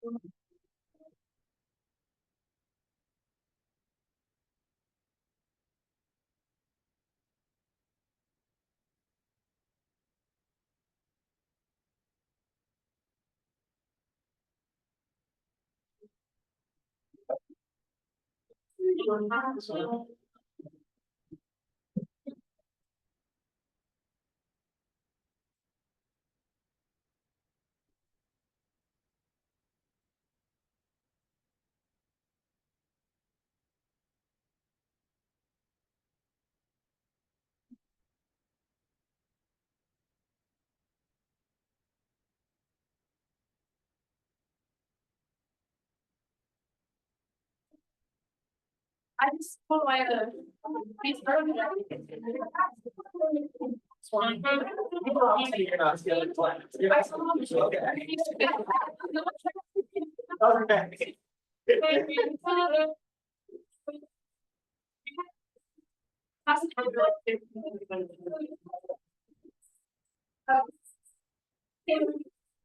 I just pull away the piece of Okay.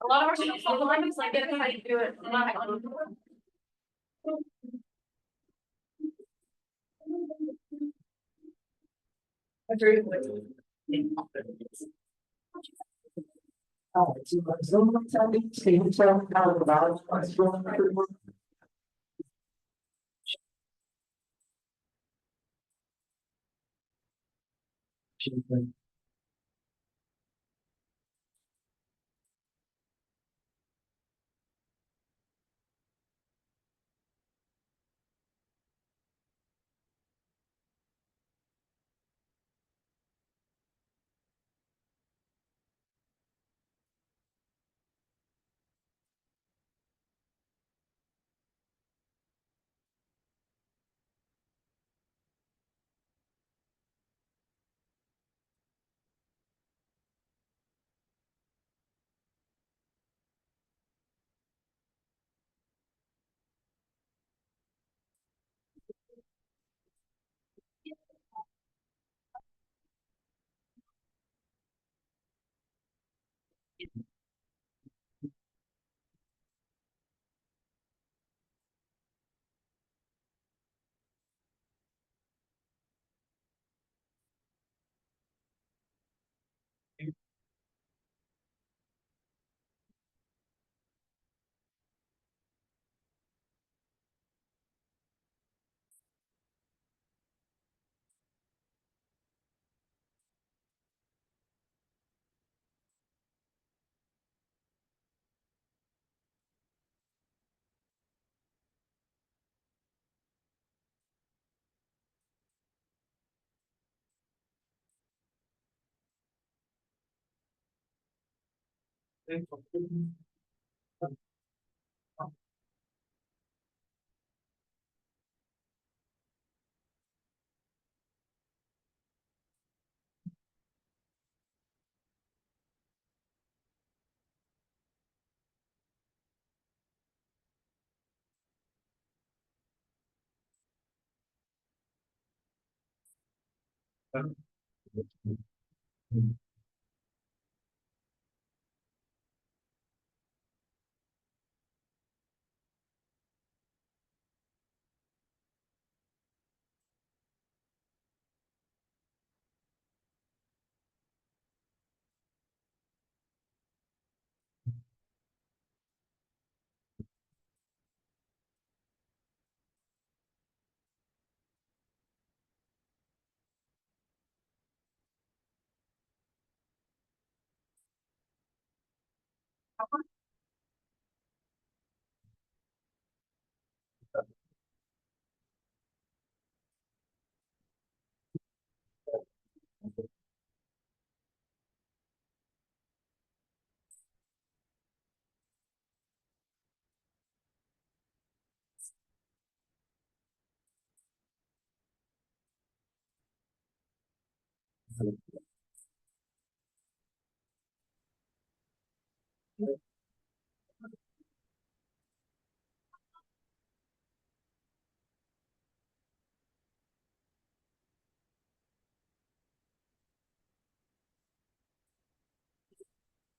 A lot of our students like it how you do it. Agree with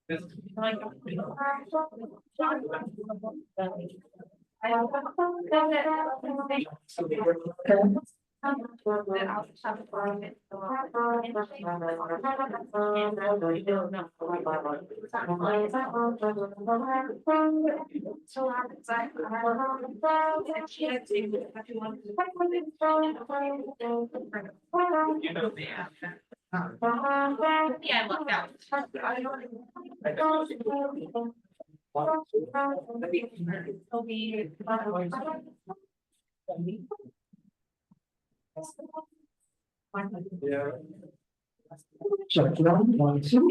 Yeah, I looked out. It'll be. Yeah. Check 1, 2.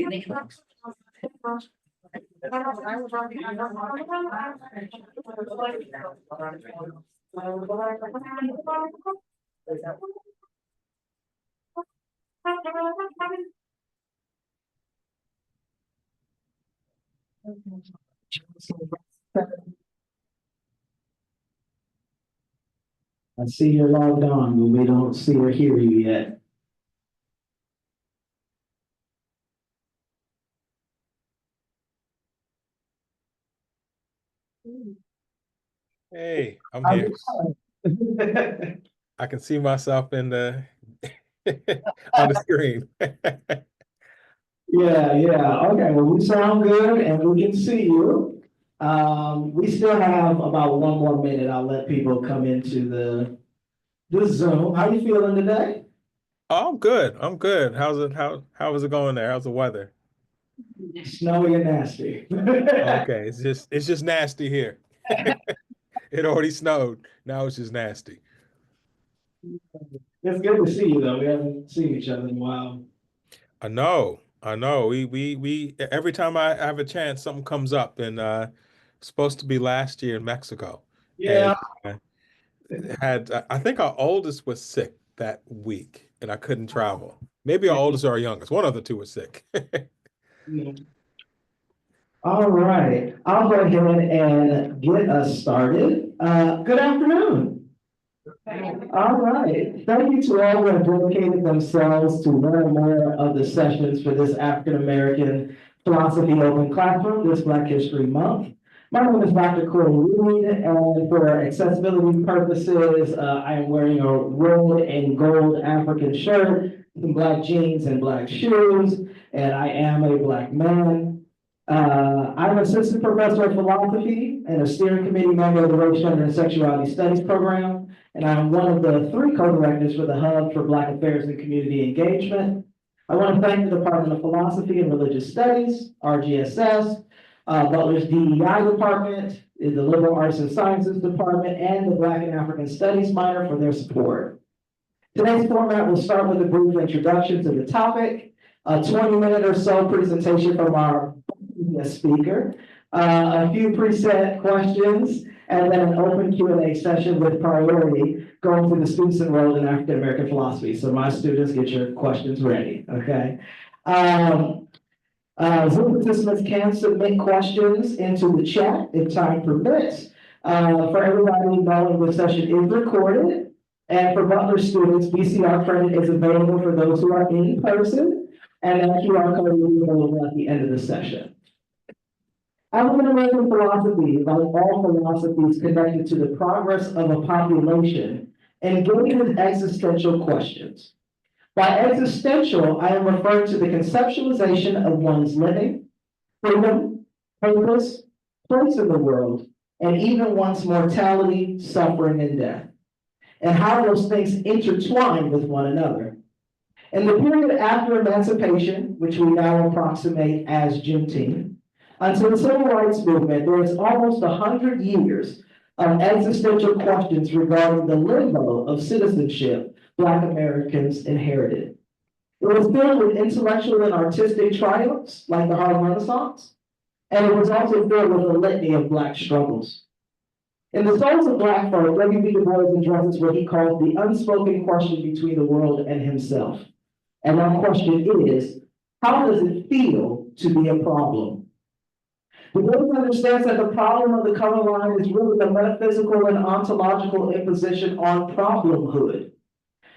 I see you're logged on, but we don't see or hear you yet. Hey, I'm here. I can see myself in the on the screen. Yeah. Okay, well, we sound good and we can see you. We still have about 1 more minute. I'll let people come into the Zoom. How you feeling today? Oh, I'm good. I'm good. How is it going there? How's the weather? Snowy and nasty. Okay, it's just nasty here. It already snowed. Now it's just nasty. It's good to see you though. We haven't seen each other in a while. I know. I know. We every time I have a chance, something comes up and it's supposed to be last year in Mexico. And Yeah. uh, I think our oldest was sick that week and I couldn't travel. Maybe our oldest or our youngest. One of the two was sick. All right. I'll go ahead and get us started. Good afternoon. All right. Thank you to all who have dedicated themselves to learn more of the sessions for this African American Philosophy Open Classroom this Black History Month. My name is Dr. Corey Reed, and for accessibility purposes, I am wearing a red and gold African shirt, some black jeans and black shoes, and I am a black man. I'm an assistant professor of philosophy and a steering committee member of the Race, Gender, and Sexuality Studies program, and I'm one of the 3 co-directors for the Hub for Black Affairs and Community Engagement. I want to thank the Department of Philosophy and Religious Studies, RGSS, Butler's DEI department, the Liberal Arts and Sciences department, and the Black and African Studies minor for their support. Today's format will start with a brief introduction to the topic, a 20-minute or so presentation from our speaker, a few preset questions, and then an open Q&A session with priority going to the students enrolled in African American philosophy. So my students, get your questions ready, okay? Zoom participants can submit questions into the chat if time permits. For everybody knowing, the session is recorded, and for Butler students, BCR credit is available for those who are in person, and that QR code will be available at the end of the session. African American philosophy, like all philosophies connected to the progress of a population, engage with existential questions. By existential, I am referring to the conceptualization of one's living, freedom, purpose, place in the world, and even one's mortality, suffering, and death, and how those things intertwine with one another. In the period after emancipation, which we now approximate as Juneteenth, until the Civil Rights Movement, there is almost 100 years of existential questions regarding the limbo of citizenship Black Americans inherited. It was filled with intellectual and artistic triumphs, like the Harlem Renaissance, and it was also filled with a litany of Black struggles. In the Souls of Black Folk, W.B. Du Bois addresses what he calls the unspoken question between the world and himself. And that question is, how does it feel to be a problem? Du Bois understands that the problem of the color line is really the metaphysical and ontological imposition on problemhood.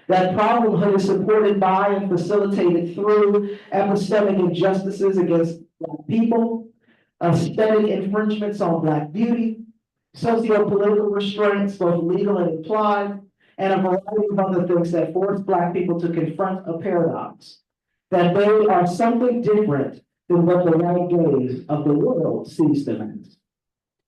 That problemhood is supported by and facilitated through epistemic injustices against Black people, aesthetic infringements on Black beauty, socio-political restraints, both legal and implied, and a variety of other things that force Black people to confront a paradox, that they are something different than what the white gaze of the world sees them as.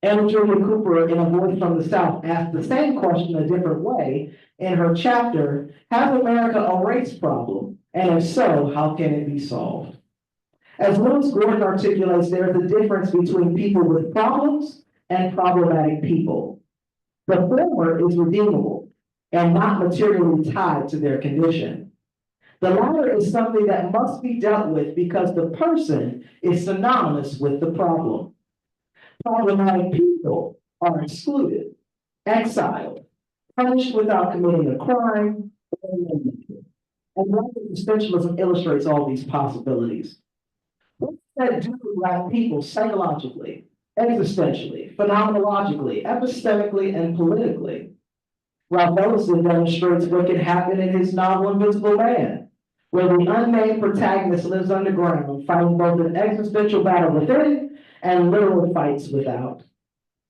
Anna Julia Cooper, in A Voice from the South, asked the same question a different way in her chapter, Has America a race problem? And if so, how can it be solved? As Lewis Gordon articulates, there is a difference between people with problems and problematic people. The former is redeemable and not materially tied to their condition. The latter is something that must be dealt with because the person is synonymous with the problem. Problematic people are excluded, exiled, punished without committing a crime, or eliminated. And Black existentialism illustrates all these possibilities. What does that do to Black people psychologically, existentially, phenomenologically, epistemically, and politically? Ralph Ellison demonstrates what can happen in his novel Invisible Man, where the unnamed protagonist lives underground, fighting both an existential battle within and literal fights without.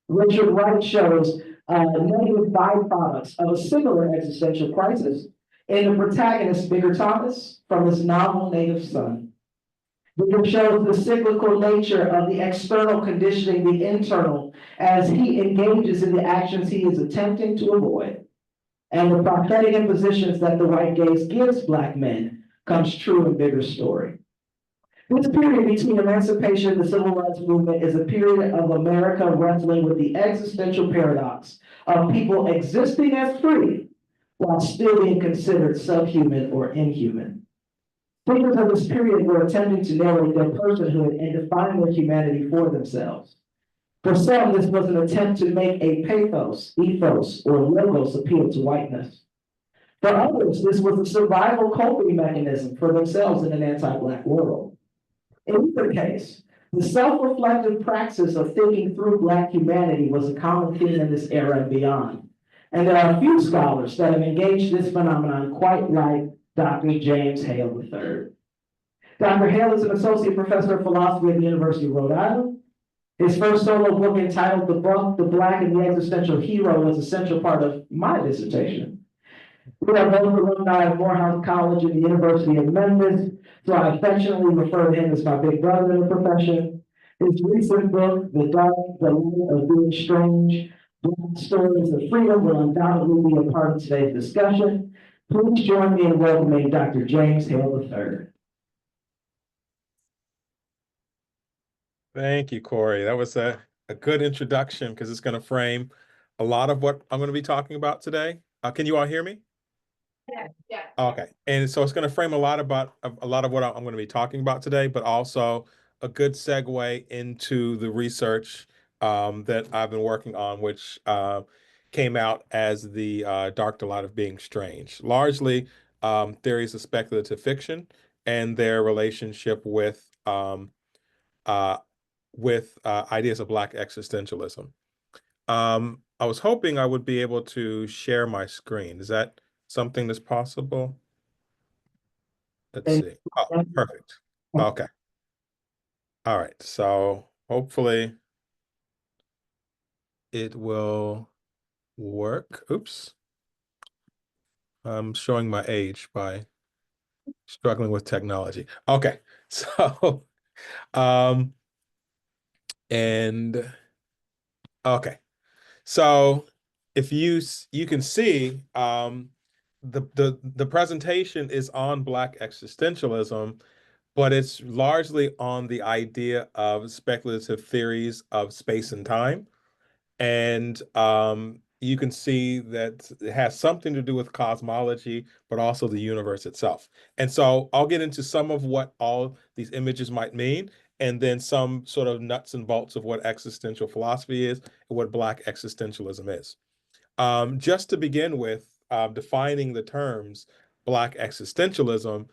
Richard Wright shows negative byproducts of a similar existential crisis in the protagonist, Bigger Thomas, from his novel Native Son. Bigger shows the cyclical nature of the external conditioning the internal as he engages in the actions he is attempting to avoid. And the prophetic impositions that the white gaze gives Black men comes true in Bigger's story. This period between emancipation and the civil rights movement is a period of America wrestling with the existential paradox of people existing as free while still being considered subhuman or inhuman. Thinkers of this period were attempting to narrate their personhood and define their humanity for themselves. For some, this was an attempt to make a pathos, ethos, or logos appeal to whiteness. For others, this was a survival coping mechanism for themselves in an anti-Black world. In either case, the self-reflective praxis of thinking through Black humanity was a common theme in this era and beyond. And there are a few scholars that have engaged this phenomenon quite like Dr. James Haile III. Dr. Haile is an associate professor of philosophy at the University of Rhode Island. His first solo book entitled The Black and the Existential Hero was a central part of my dissertation. We are both alumni of Morehouse College and the University of Memphis, so I affectionately refer to him as my big brother in the profession. His recent book, The Light of Being Strange, Black Stories of Freedom, will undoubtedly be a part of today's discussion. Please join me in welcoming Dr. James Haile III. Thank you, Corey. That was a good introduction because it's going to frame a lot of what I'm going to be talking about today. Can you all hear me? Yeah. Okay. And so it's going to frame a lot of what I'm going to be talking about today, but also a good segue into the research that I've been working on, which came out as the Dark Delight of Being Strange, largely theories of speculative fiction and their relationship with ideas of Black existentialism. I was hoping I would be able to share my screen. Is that something that's possible? Let's see. Oh, perfect. Okay. All right. So hopefully it will work. Oops. I'm showing my age by struggling with technology. Okay. So, and okay. So if you can see the presentation is on Black existentialism, but it's largely on the idea of speculative theories of space and time. And you can see that it has something to do with cosmology, but also the universe itself. And so I'll get into some of what all these images might mean, and then some sort of nuts and bolts of what existential philosophy is and what Black existentialism is. Just to begin with, defining the terms Black existentialism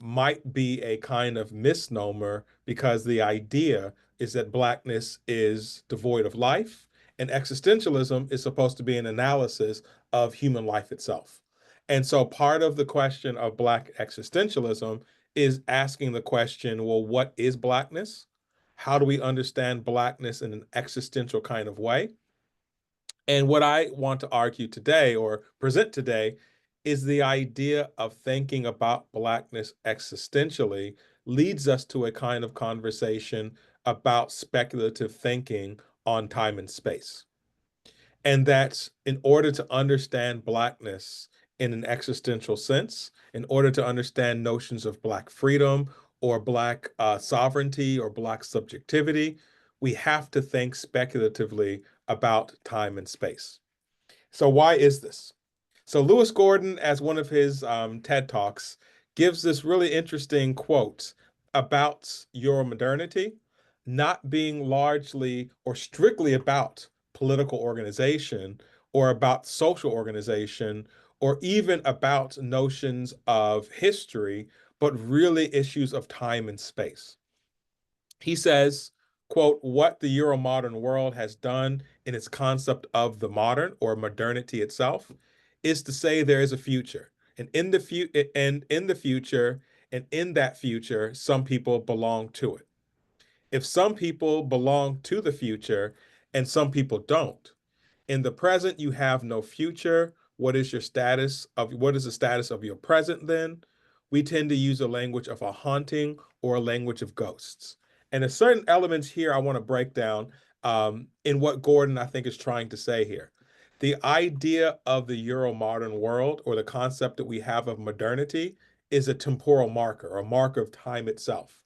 might be a kind of misnomer because the idea is that Blackness is devoid of life, and existentialism is supposed to be an analysis of human life itself. And so part of the question of Black existentialism is asking the question, well, what is Blackness? how do we understand Blackness in an existential kind of way? And what I want to argue today or present today is the idea of thinking about Blackness existentially leads us to a kind of conversation about speculative thinking on time and space. And that in order to understand Blackness in an existential sense, in order to understand notions of Black freedom or Black sovereignty or Black subjectivity, we have to think speculatively about time and space. So why is this? So Lewis Gordon, as one of his TED Talks, gives this really interesting quote about Euromodernity not being largely or strictly about political organization or about social organization or even about notions of history, but really issues of time and space. He says, quote, what the Euromodern world has done in its concept of the modern or modernity itself is to say there is a future. And in the future, and in that future, some people belong to it. If some people belong to the future and some people don't, in the present, you have no future. What is the status of your present then? We tend to use a language of a haunting or a language of ghosts. And there's certain elements here I want to break down in what Gordon, I think, is trying to say here. The idea of the Euro-modern world or the concept that we have of modernity is a temporal marker or a marker of time itself.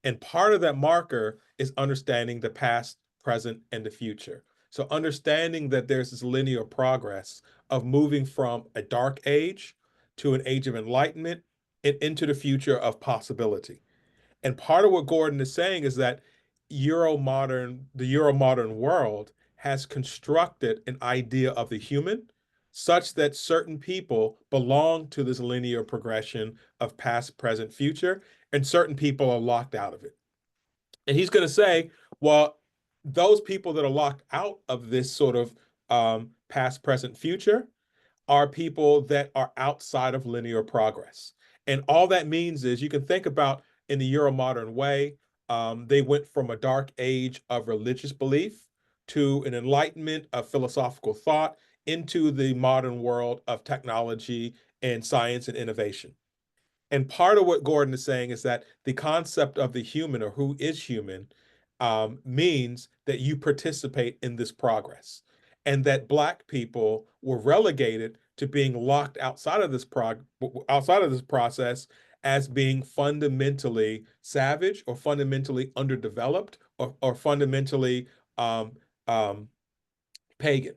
And part of that marker is understanding the past, present, and the future. So understanding that there's this linear progress of moving from a dark age to an age of enlightenment and into the future of possibility. And part of what Gordon is saying is that the Euro-modern world has constructed an idea of the human such that certain people belong to this linear progression of past, present, future, and certain people are locked out of it. And he's going to say, well, those people that are locked out of this sort of past, present, future are people that are outside of linear progress. And all that means is you can think about in the Euromodern way, they went from a dark age of religious belief to an enlightenment of philosophical thought into the modern world of technology and science and innovation. And part of what Gordon is saying is that the concept of the human or who is human means that you participate in this progress, and that Black people were relegated to being locked outside of this process as being fundamentally savage or fundamentally underdeveloped or fundamentally um, um, pagan.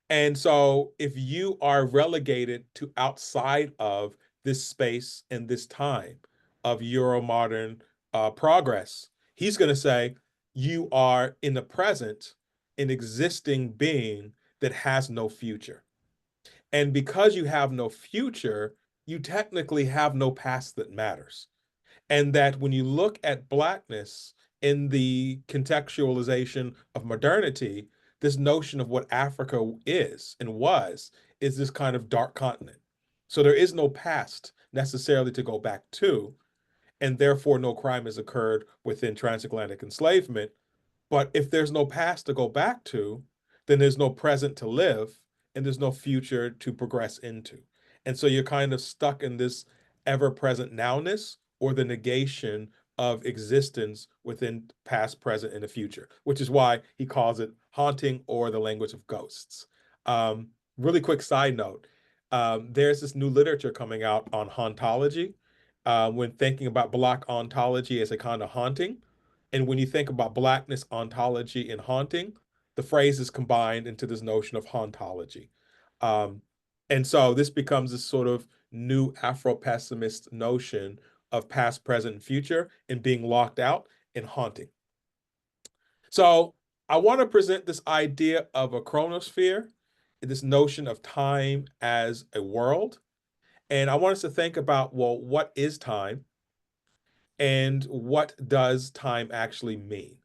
And so if you are relegated to outside of this space and this time of Euromodern progress, he's going to say you are in the present an existing being that has no future. And because you have no future, you technically have no past that matters. And that when you look at Blackness in the contextualization of modernity, this notion of what Africa is and was is this kind of dark continent. So there is no past necessarily to go back to, and therefore no crime has occurred within transatlantic enslavement. But if there's no past to go back to, then there's no present to live and there's no future to progress into. And so you're kind of stuck in this ever present nowness or the negation of existence within past, present, and the future, which is why he calls it haunting or the language of ghosts. Really quick side note, there's this new literature coming out on hauntology when thinking about Black ontology as a kind of haunting. And when you think about Blackness, ontology, and haunting, the phrases combined into this notion of hauntology. Um, and so this becomes this sort of new Afro-pessimist notion of past, present, and future and being locked out and haunting. So I want to present this idea of a chronosphere, this notion of time as a world. And I want us to think about, well, what is time? And what does time actually mean?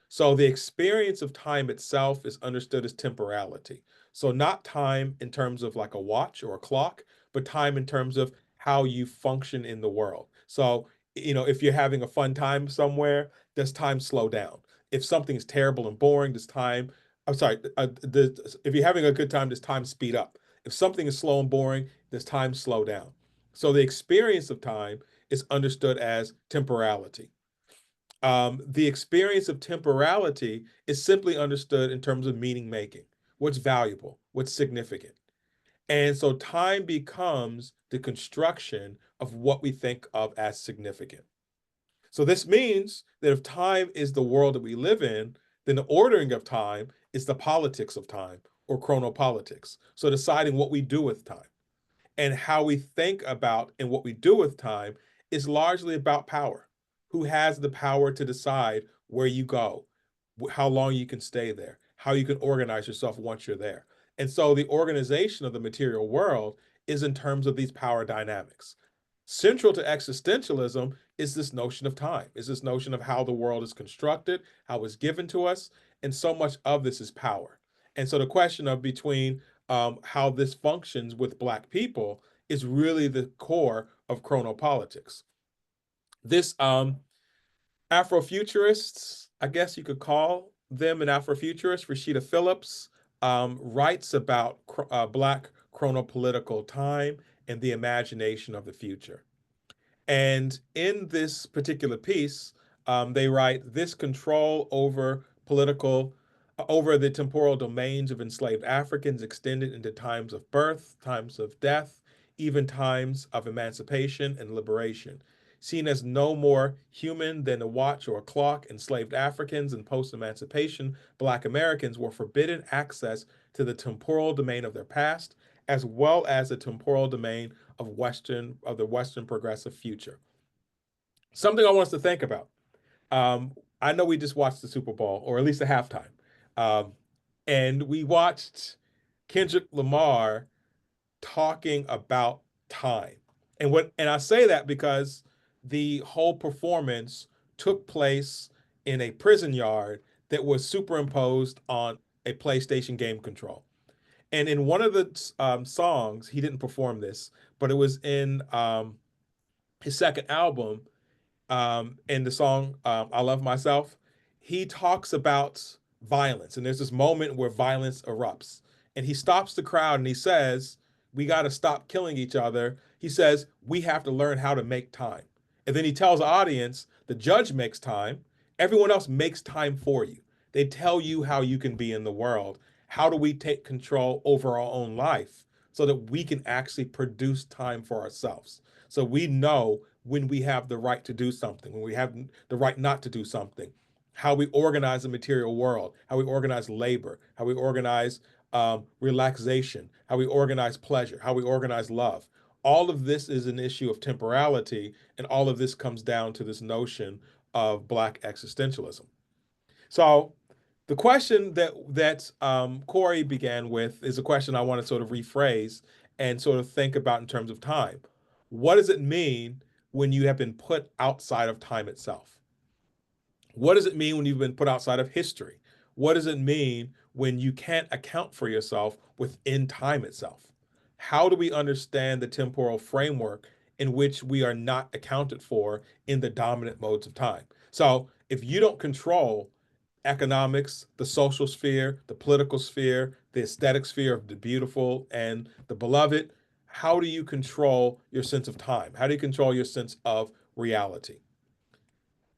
So the experience of time itself is understood as temporality. So not time in terms of like a watch or a clock, but time in terms of how you function in the world. So if you're having a fun time somewhere, does time slow down? If something's terrible and boring, does time, I'm sorry, if you're having a good time, does time speed up? If something is slow and boring, does time slow down? So the experience of time is understood as temporality. The experience of temporality is simply understood in terms of meaning making, what's valuable, what's significant. And so time becomes the construction of what we think of as significant. So this means that if time is the world that we live in, then the ordering of time is the politics of time or chronopolitics. So deciding what we do with time and how we think about and what we do with time is largely about power. Who has the power to decide where you go, how long you can stay there, how you can organize yourself once you're there. And so the organization of the material world is in terms of these power dynamics. Central to existentialism is this notion of time, is this notion of how the world is constructed, how it's given to us, and so much of this is power. And so the question of between how this functions with Black people is really the core of chronopolitics. This Afrofuturists, I guess you could call them an Afrofuturist, Rashida Phillips, writes about Black chronopolitical time and the imagination of the future. And in this particular piece, they write this control over the temporal domains of enslaved Africans extended into times of birth, times of death, even times of emancipation and liberation. Seen as no more human than a watch or a clock, enslaved Africans and post-emancipation Black Americans were forbidden access to the temporal domain of their past, as well as the temporal domain of the Western progressive future. Something I want us to think about. I know we just watched the Super Bowl, or at least the halftime, um, and we watched Kendrick Lamar talking about time. And I say that because the whole performance took place in a prison yard that was superimposed on a PlayStation game control. And in one of the songs, he didn't perform this, but it was in his second album, in the song I Love Myself, he talks about violence. And there's this moment where violence erupts. And he stops the crowd and he says, we got to stop killing each other. He says, we have to learn how to make time. And then he tells the audience, the judge makes time, everyone else makes time for you. They tell you how you can be in the world. How do we take control over our own life so that we can actually produce time for ourselves? So we know when we have the right to do something, when we have the right not to do something, how we organize the material world, how we organize labor, how we organize relaxation, how we organize pleasure, how we organize love. All of this is an issue of temporality, and all of this comes down to this notion of Black existentialism. So the question that Corey began with is a question I want to sort of rephrase and sort of think about in terms of time. What does it mean when you have been put outside of time itself? What does it mean when you've been put outside of history? What does it mean when you can't account for yourself within time itself? How do we understand the temporal framework in which we are not accounted for in the dominant modes of time? So if you don't control economics, the social sphere, the political sphere, the aesthetic sphere of the beautiful and the beloved, how do you control your sense of time? How do you control your sense of reality?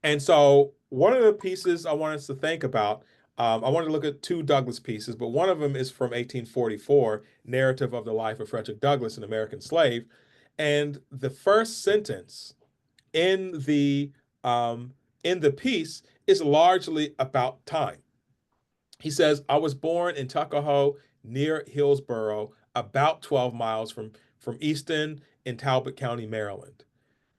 And so, one of the pieces I want us to think about, I want to look at two Douglass pieces, but one of them is from 1844, Narrative of the Life of Frederick Douglass, an American Slave. And the first sentence in the um, in the piece is largely about time. He says, I was born in Tuckahoe near Hillsborough, about 12 miles from Easton in Talbot County, Maryland.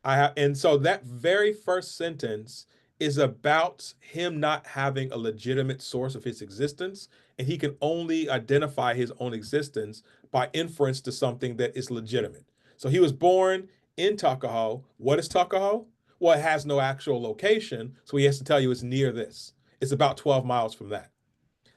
And so that very first sentence is about him not having a legitimate source of his existence, and he can only identify his own existence by inference to something that is legitimate. So he was born in Tuckahoe. What is Tuckahoe? Well, it has no actual location, so he has to tell you it's near this. It's about 12 miles from that.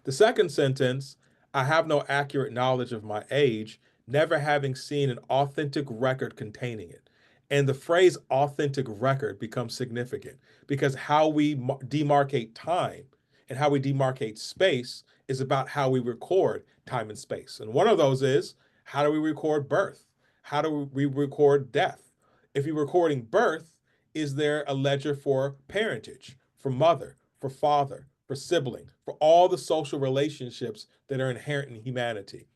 The second sentence, I have no accurate knowledge of my age, never having seen an authentic record containing it. And the phrase authentic record becomes significant because how we demarcate time and how we demarcate space is about how we record time and space. And one of those is, how do we record birth? How do we record death? If you're recording birth, is there a ledger for parentage, for mother, for father, for sibling, for all the social relationships that are inherent in humanity?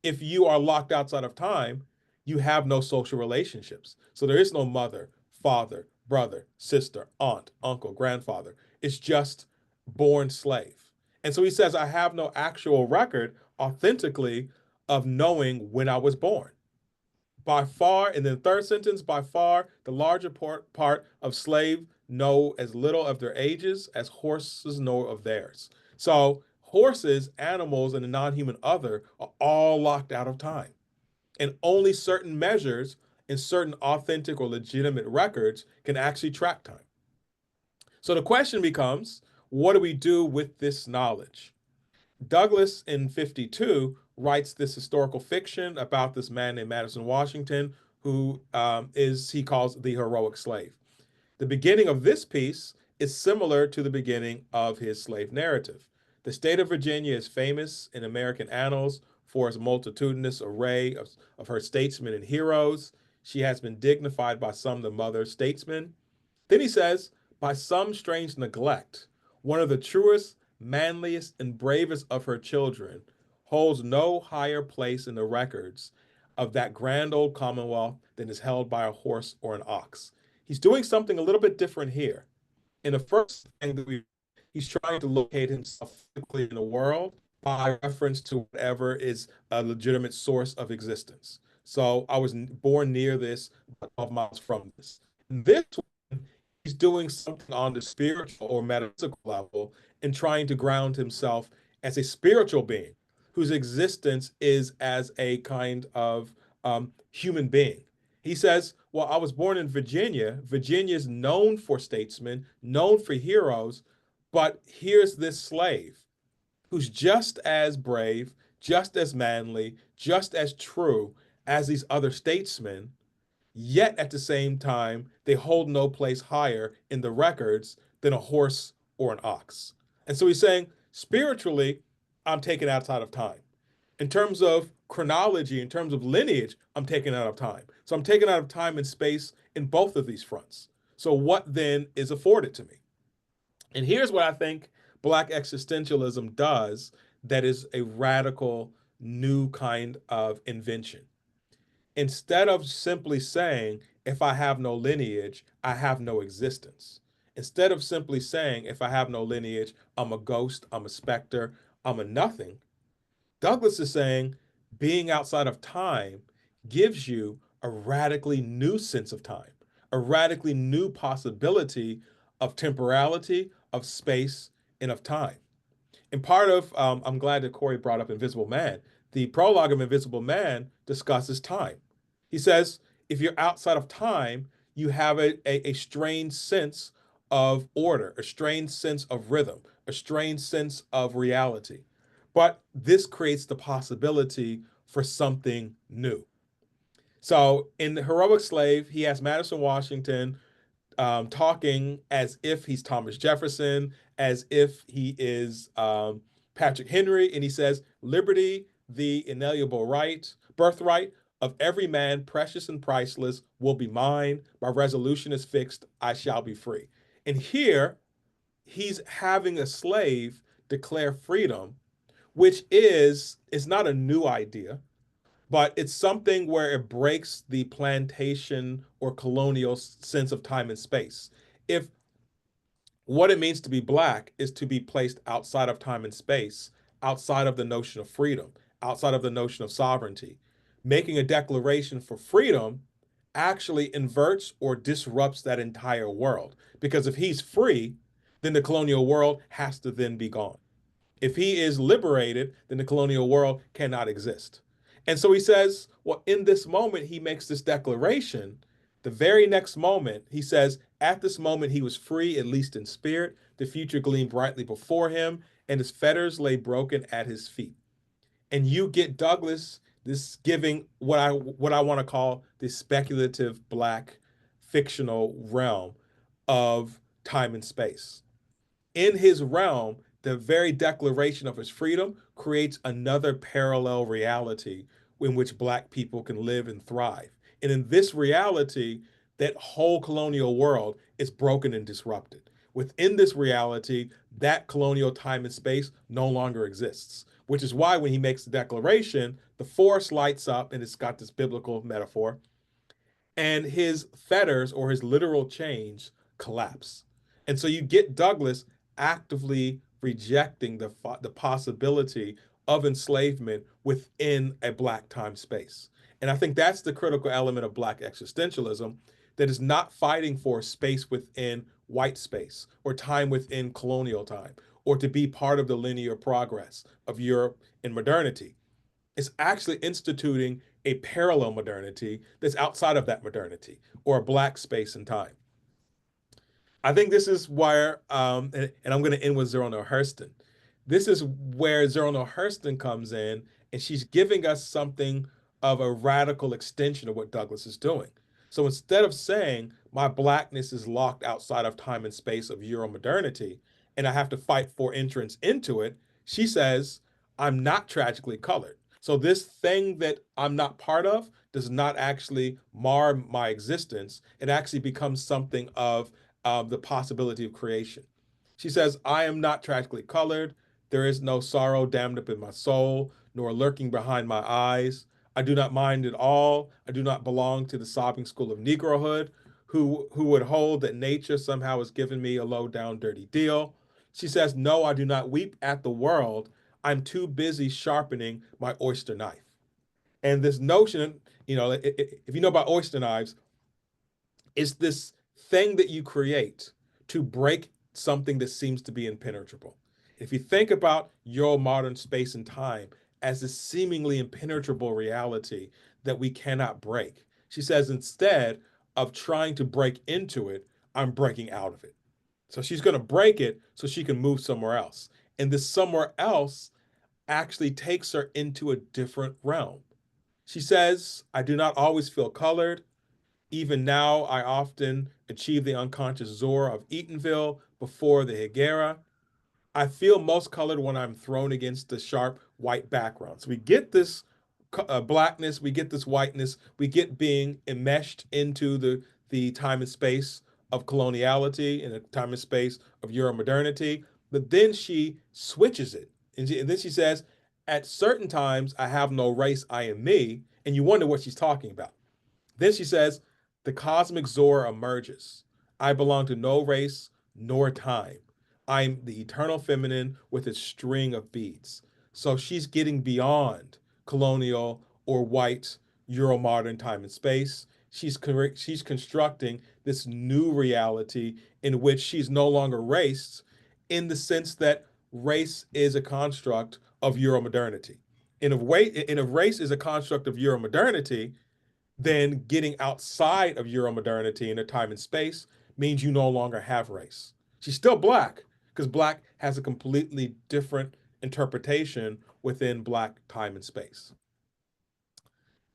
If you are locked outside of time, you have no social relationships. So there is no mother, father, brother, sister, aunt, uncle, grandfather. It's just born slave. And so he says, I have no actual record authentically of knowing when I was born. By far, in the third sentence, by far, the larger part of slave know as little of their ages as horses know of theirs. So horses, animals, and the non-human other are all locked out of time. And only certain measures and certain authentic or legitimate records can actually track time. So the question becomes, what do we do with this knowledge? Douglas in 52 writes this historical fiction about this man named Madison Washington, who he calls the heroic slave. The beginning of this piece is similar to the beginning of his slave narrative. The state of Virginia is famous in American annals for its multitudinous array of her statesmen and heroes. She has been dignified by some the mother statesmen. Then he says, by some strange neglect, one of the truest, manliest, and bravest of her children holds no higher place in the records of that grand old commonwealth than is held by a horse or an ox. He's doing something a little bit different here. In the first thing he's trying to locate himself physically in the world by reference to whatever is a legitimate source of existence. So I was born near this, 12 miles from this. This one, he's doing something on the spiritual or metaphysical level and trying to ground himself as a spiritual being whose existence is as a kind of human being. He says, well, I was born in Virginia. Virginia is known for statesmen, known for heroes, but here's this slave who's just as brave, just as manly, just as true as these other statesmen, yet at the same time, they hold no place higher in the records than a horse or an ox. And so he's saying, spiritually, I'm taken outside of time. In terms of chronology, in terms of lineage, I'm taken out of time. So I'm taken out of time and space in both of these fronts. So what then is afforded to me? And here's what I think Black existentialism does that is a radical new kind of invention. Instead of simply saying, if I have no lineage, I have no existence. Instead of simply saying, if I have no lineage, I'm a ghost, I'm a specter, I'm a nothing, Douglas is saying being outside of time gives you a radically new sense of time, a radically new possibility of temporality, of space, and of time. And part of, I'm glad that Corey brought up Invisible Man. The prologue of Invisible Man discusses time. He says, if you're outside of time, you have a strange sense of order, a strange sense of rhythm, a strange sense of reality. But this creates the possibility for something new. So in The Heroic Slave, he has Madison Washington talking as if he's Thomas Jefferson, as if he is Patrick Henry, and he says, "Liberty, the inalienable right, birthright of every man, precious and priceless, will be mine. My resolution is fixed. I shall be free." And here, he's having a slave declare freedom, which is not a new idea, but it's something where it breaks the plantation or colonial sense of time and space. If what it means to be Black is to be placed outside of time and space, outside of the notion of freedom, outside of the notion of sovereignty, making a declaration for freedom actually inverts or disrupts that entire world. Because if he's free, then the colonial world has to then be gone. If he is liberated, then the colonial world cannot exist. And so he says, well, in this moment, he makes this declaration. The very next moment, he says, at this moment, he was free, at least in spirit. The future gleamed brightly before him, and his fetters lay broken at his feet. And you get Douglas this giving what I want to call the speculative Black fictional realm of time and space. In his realm, the very declaration of his freedom creates another parallel reality in which Black people can live and thrive. And in this reality, that whole colonial world is broken and disrupted. Within this reality, that colonial time and space no longer exists, which is why when he makes the declaration, the forest lights up and it's got this biblical metaphor, and his fetters or his literal chains collapse. And so you get Douglass actively rejecting the possibility of enslavement within a Black time space. And I think that's the critical element of Black existentialism, that is not fighting for space within white space or time within colonial time or to be part of the linear progress of Europe and modernity. It's actually instituting a parallel modernity that's outside of that modernity or a Black space and time. I think this is where, and I'm going to end with Zora Neale Hurston. This is where Zora Neale Hurston comes in, and she's giving us something of a radical extension of what Douglass is doing. So instead of saying my Blackness is locked outside of time and space of Euro modernity, and I have to fight for entrance into it, she says, I'm not tragically colored. So this thing that I'm not part of does not actually mar my existence. It actually becomes something of the possibility of creation. She says, I am not tragically colored. There is no sorrow damned up in my soul, nor lurking behind my eyes. I do not mind at all. I do not belong to the sobbing school of Negrohood, who would hold that nature somehow has given me a low down, dirty deal. She says, no, I do not weep at the world. I'm too busy sharpening my oyster knife. And this notion, if you know about oyster knives, it's this thing that you create to break something that seems to be impenetrable. If you think about your modern space and time as a seemingly impenetrable reality that we cannot break, she says, instead of trying to break into it, I'm breaking out of it. So she's going to break it so she can move somewhere else. And this somewhere else actually takes her into a different realm. She says, I do not always feel colored. Even now, I often achieve the unconscious Zora of Eatonville before the Higuera. I feel most colored when I'm thrown against the sharp white background. So we get this blackness, we get this whiteness, we get being enmeshed into the time and space of coloniality and the time and space of Euro modernity. But then she switches it. And then she says, at certain times, I have no race, I am me. And you wonder what she's talking about. Then she says, the cosmic Zora emerges. I belong to no race nor time. I'm the eternal feminine with its string of beads. So she's getting beyond colonial or white Euro modern time and space. She's constructing this new reality in which she's no longer race in the sense that race is a construct of Euro modernity. And if race is a construct of Euro modernity, then getting outside of Euro modernity in a time and space means you no longer have race. She's still Black because Black has a completely different interpretation within Black time and space.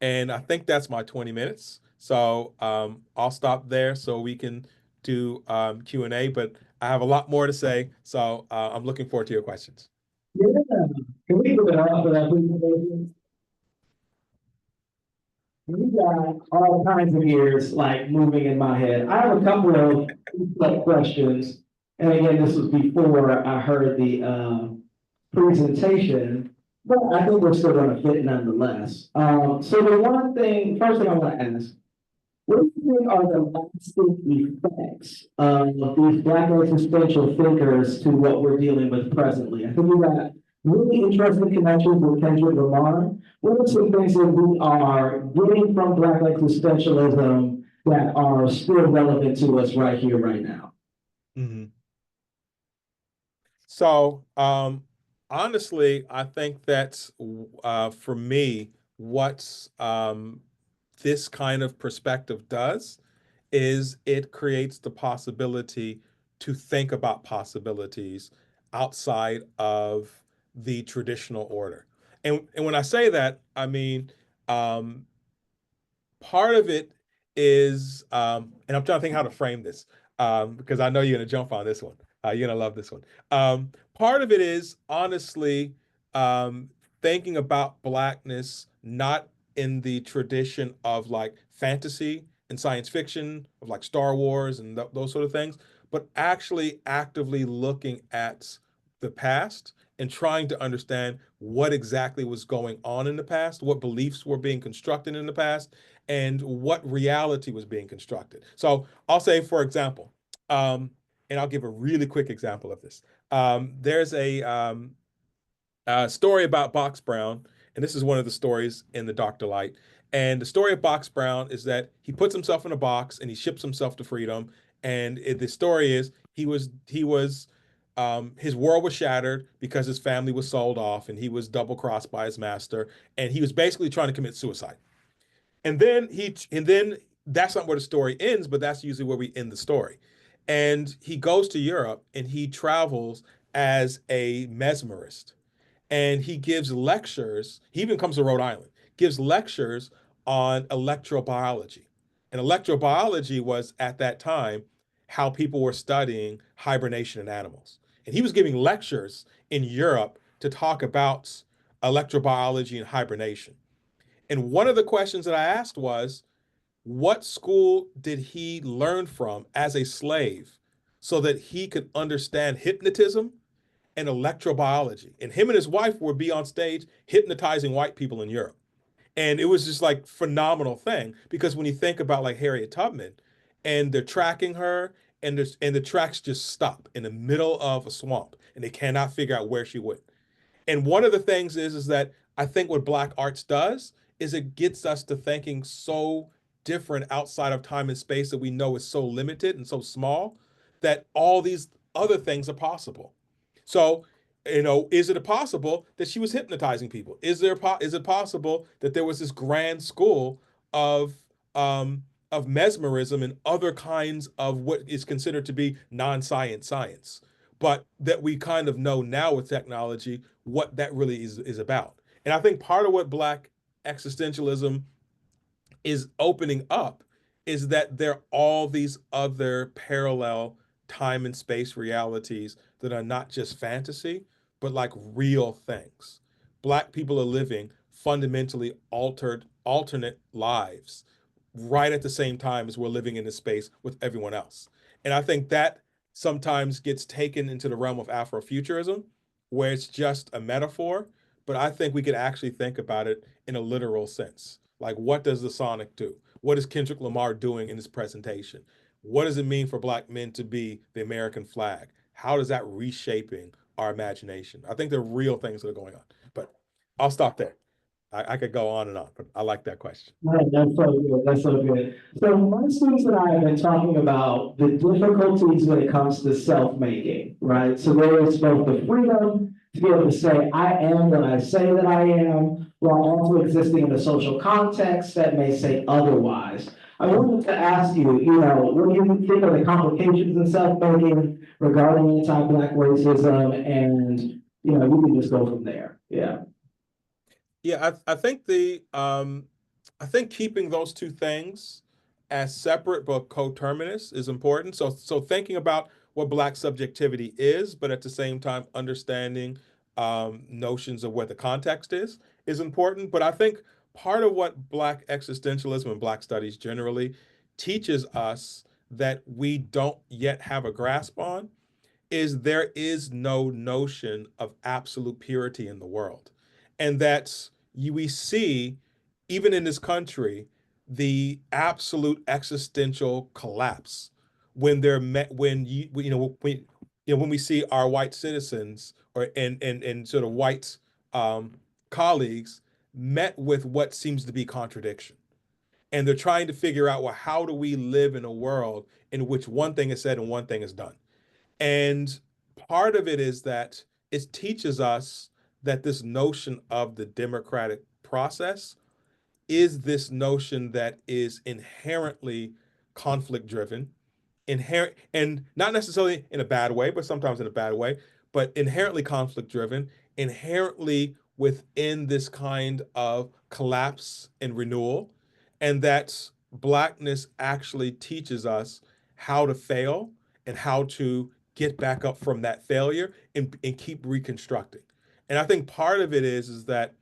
And I think that's my 20 minutes. So I'll stop there so we can do Q&A, but I have a lot more to say. So I'm looking forward to your questions. Yeah, can we put it on for that presentation? We got all kinds of ears like moving in my head. I have a couple of questions. And again, this was before I heard the presentation, but I think we're still going to fit nonetheless. So the first thing I want to ask, what do you think are the lasting effects of these Black existential thinkers to what we're dealing with presently? I think we got really interesting connections with Kendrick Lamar. What are some things that we are getting from Black existentialism that are still relevant to us right here, right now? Mm-hmm. So, honestly, I think that for me, what this kind of perspective does is it creates the possibility to think about possibilities outside of the traditional order. And when I say that, I mean, part of it is, and I'm trying to think how to frame this, because I know you're going to jump on this one. You're going to love this one. Part of it is honestly um, thinking about Blackness not in the tradition of like fantasy and science fiction, of like Star Wars and those sort of things, but actually actively looking at the past and trying to understand what exactly was going on in the past, what beliefs were being constructed in the past, and what reality was being constructed. So I'll say, for example, and I'll give a really quick example of this. There's a story about Box Brown, and this is one of the stories in The Dark Delight. And the story of Box Brown is that he puts himself in a box and he ships himself to freedom. And the story is his world was shattered because his family was sold off and he was double crossed by his master. And he was basically trying to commit suicide. And then that's not where the story ends, but that's usually where we end the story. And he goes to Europe and he travels as a mesmerist and he gives lectures. He even comes to Rhode Island, gives lectures on electrobiology. And electrobiology was at that time how people were studying hibernation in animals. And he was giving lectures in Europe to talk about electrobiology and hibernation. And one of the questions that I asked was, what school did he learn from as a slave so that he could understand hypnotism and electrobiology? And him and his wife would be on stage hypnotizing white people in Europe. And it was just like phenomenal thing because when you think about like Harriet Tubman and they're tracking her and the tracks just stop in the middle of a swamp and they cannot figure out where she went. And one of the things is that I think what Black arts does is it gets us to thinking so different outside of time and space that we know is so limited and so small that all these other things are possible. So, is it possible that she was hypnotizing people? Is it possible that there was this grand school of of mesmerism and other kinds of what is considered to be non-science science, but that we kind of know now with technology what that really is about. And I think part of what Black existentialism is opening up is that there are all these other parallel time and space realities that are not just fantasy, but like real things. Black people are living fundamentally alternate lives right at the same time as we're living in this space with everyone else. And I think that sometimes gets taken into the realm of Afrofuturism, where it's just a metaphor, but I think we could actually think about it in a literal sense. Like, what does the Sonic do? What is Kendrick Lamar doing in this presentation? What does it mean for Black men to be the American flag? How is that reshaping our imagination? I think there are real things that are going on. But I'll stop there. I could go on and on, but I like that question. Right, that's so good. That's so good. So my students and I have been talking about the difficulties when it comes to self-making, right? So there is both the freedom to be able to say, I am what I say that I am, while also existing in a social context that may say otherwise. I wanted to ask you, what do you think of the complications in self-making regarding anti-Black racism? And, you can just go from there. Yeah. Yeah, I think keeping those two things as separate but coterminous is important. So thinking about what Black subjectivity is, but at the same time understanding notions of what the context is important. But I think part of what Black existentialism and Black studies generally teaches us that we don't yet have a grasp on is there is no notion of absolute purity in the world. And that we see, even in this country, the absolute existential collapse when they're met, when we see our white citizens or and sort of white um, colleagues met with what seems to be contradiction. And they're trying to figure out, well, how do we live in a world in which one thing is said and one thing is done? And part of it is that it teaches us that this notion of the democratic process is this notion that is inherently conflict driven, inherent and not necessarily in a bad way, but sometimes in a bad way, but inherently conflict driven, inherently within this kind of collapse and renewal. And that Blackness actually teaches us how to fail and how to get back up from that failure and keep reconstructing. And I think part of it is that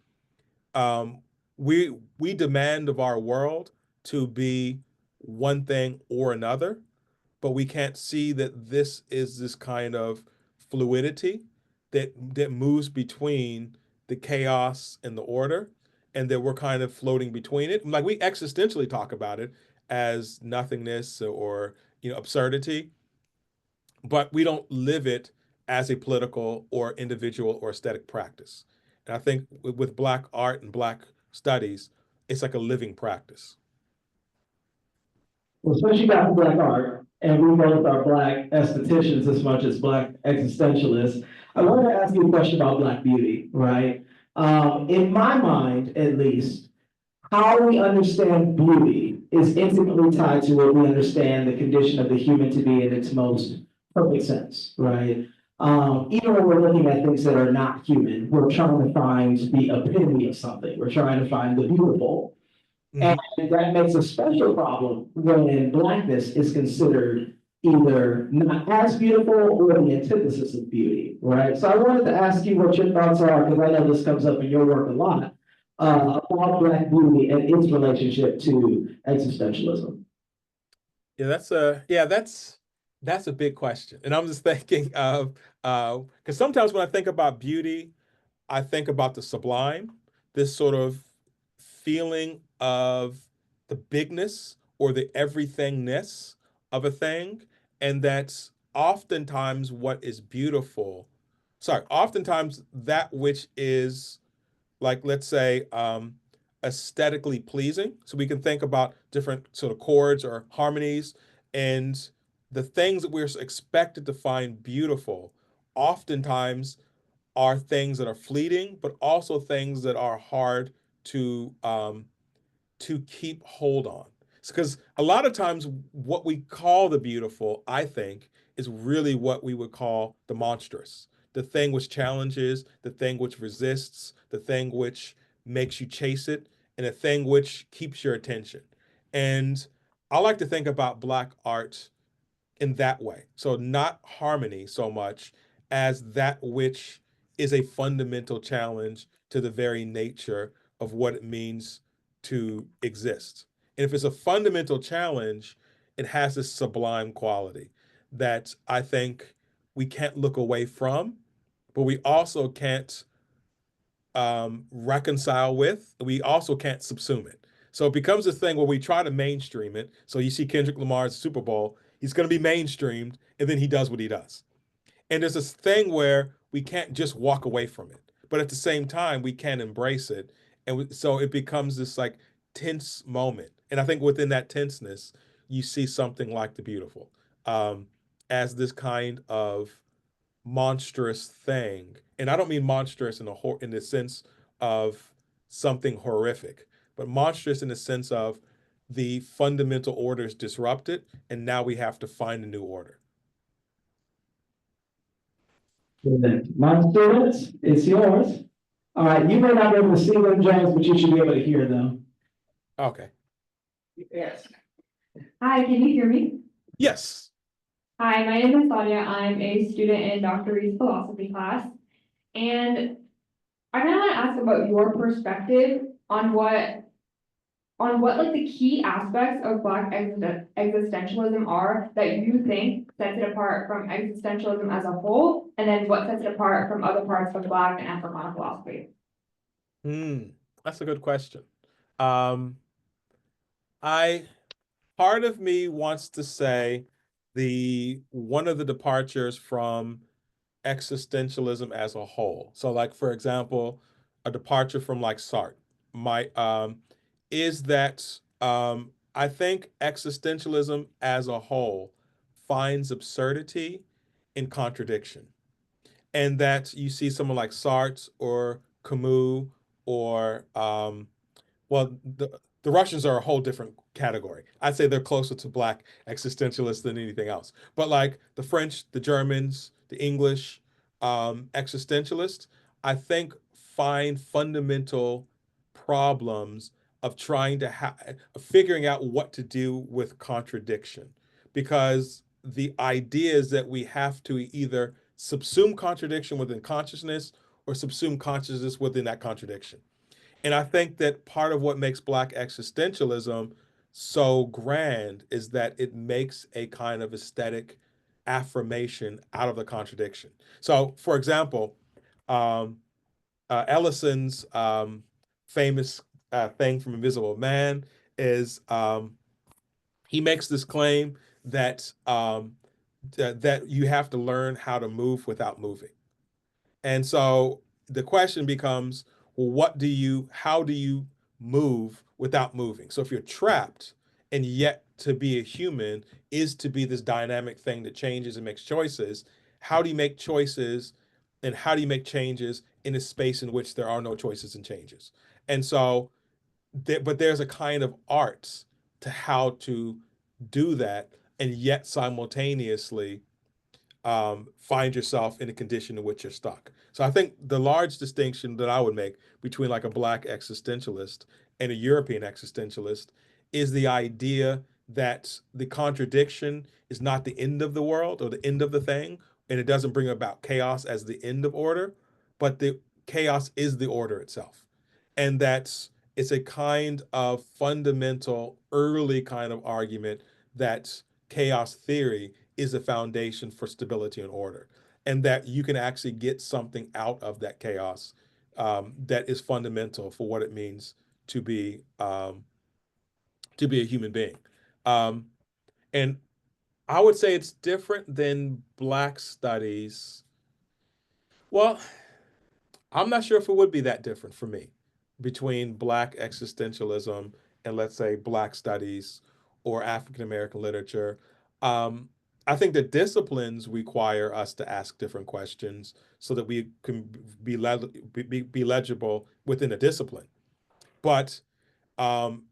um, we demand of our world to be one thing or another, but we can't see that this is this kind of fluidity that moves between the chaos and the order, and that we're kind of floating between it. Like we existentially talk about it as nothingness or absurdity, but we don't live it as a political or individual or aesthetic practice. And I think with Black art and Black studies, it's like a living practice. Well, since you got Black art, and we both are Black estheticians as much as Black existentialists, I wanted to ask you a question about Black beauty, right? In my mind, at least, how we understand beauty is intimately tied to what we understand the condition of the human to be in its most perfect sense, right? Even when we're looking at things that are not human, we're trying to find the epitome of something. We're trying to find the beautiful. And that makes a special problem when Blackness is considered either not as beautiful or the antithesis of beauty, right? So I wanted to ask you what your thoughts are, because I know this comes up in your work a lot, about Black beauty and its relationship to existentialism. Yeah, that's a big question. And I'm just thinking of because sometimes when I think about beauty, I think about the sublime, this sort of feeling of the bigness or the everythingness of a thing. And that's oftentimes what is beautiful. Sorry, oftentimes that which is like, let's say, aesthetically pleasing. So we can think about different sort of chords or harmonies and the things that we're expected to find beautiful oftentimes are things that are fleeting, but also things that are hard to keep hold on. Because a lot of times, what we call the beautiful, I think, is really what we would call the monstrous, the thing which challenges, the thing which resists, the thing which makes you chase it, and the thing which keeps your attention. And I like to think about Black art in that way. So not harmony so much as that which is a fundamental challenge to the very nature of what it means to exist. And if it's a fundamental challenge, it has this sublime quality that I think we can't look away from, but we also can't reconcile with. We also can't subsume it. So it becomes this thing where we try to mainstream it. So you see Kendrick Lamar's Super Bowl, he's going to be mainstreamed, and then he does what he does. And there's this thing where we can't just walk away from it, but at the same time, we can't embrace it. And so it becomes this like tense moment. And I think within that tenseness, you see something like the beautiful um, as this kind of monstrous thing. And I don't mean monstrous in the sense of something horrific, but monstrous in the sense of the fundamental order is disrupted, and now we have to find a new order. My students, it's yours. All right, you may not be able to see them, James, but you should be able to hear them. Okay. Yes. Hi, can you hear me? Yes. Hi, my name is Sonia. I'm a student in Dr. Reed's philosophy class. And I kind of want to ask about your perspective on what like the key aspects of Black existentialism are that you think sets it apart from existentialism as a whole, and then what sets it apart from other parts of Black and Africana philosophy. That's a good question. Um, I Part of me wants to say the one of the departures from existentialism as a whole. So, like for example, a departure from like Sartre might is that I think existentialism as a whole finds absurdity in contradiction, and that you see someone like Sartre or Camus or well, the Russians are a whole different category. I'd say they're closer to Black existentialists than anything else. But like the French, the Germans, the English existentialists, I think find fundamental problems of trying to figuring out what to do with contradiction, because the idea is that we have to either subsume contradiction within consciousness or subsume consciousness within that contradiction. And I think that part of what makes Black existentialism so grand is that it makes a kind of aesthetic affirmation out of the contradiction. So, for example, um, Ellison's famous thing from Invisible Man is he makes this claim that that you have to learn how to move without moving. And so the question becomes, well, how do you move without moving? So if you're trapped, and yet to be a human is to be this dynamic thing that changes and makes choices, how do you make choices and how do you make changes in a space in which there are no choices and changes? And so, but there's a kind of art to how to do that and yet simultaneously find yourself in a condition in which you're stuck. So I think the large distinction that I would make between like a Black existentialist and a European existentialist is the idea that the contradiction is not the end of the world or the end of the thing, and it doesn't bring about chaos as the end of order, but the chaos is the order itself. And that's it's a kind of fundamental early kind of argument that chaos theory is a foundation for stability and order, and that you can actually get something out of that chaos that is fundamental for what it means to be a human being. Um, and I would say it's different than Black studies. Well, I'm not sure if it would be that different for me between Black existentialism and, let's say, Black studies or African American literature. Um, I think the disciplines require us to ask different questions so that we can be legible within a discipline. But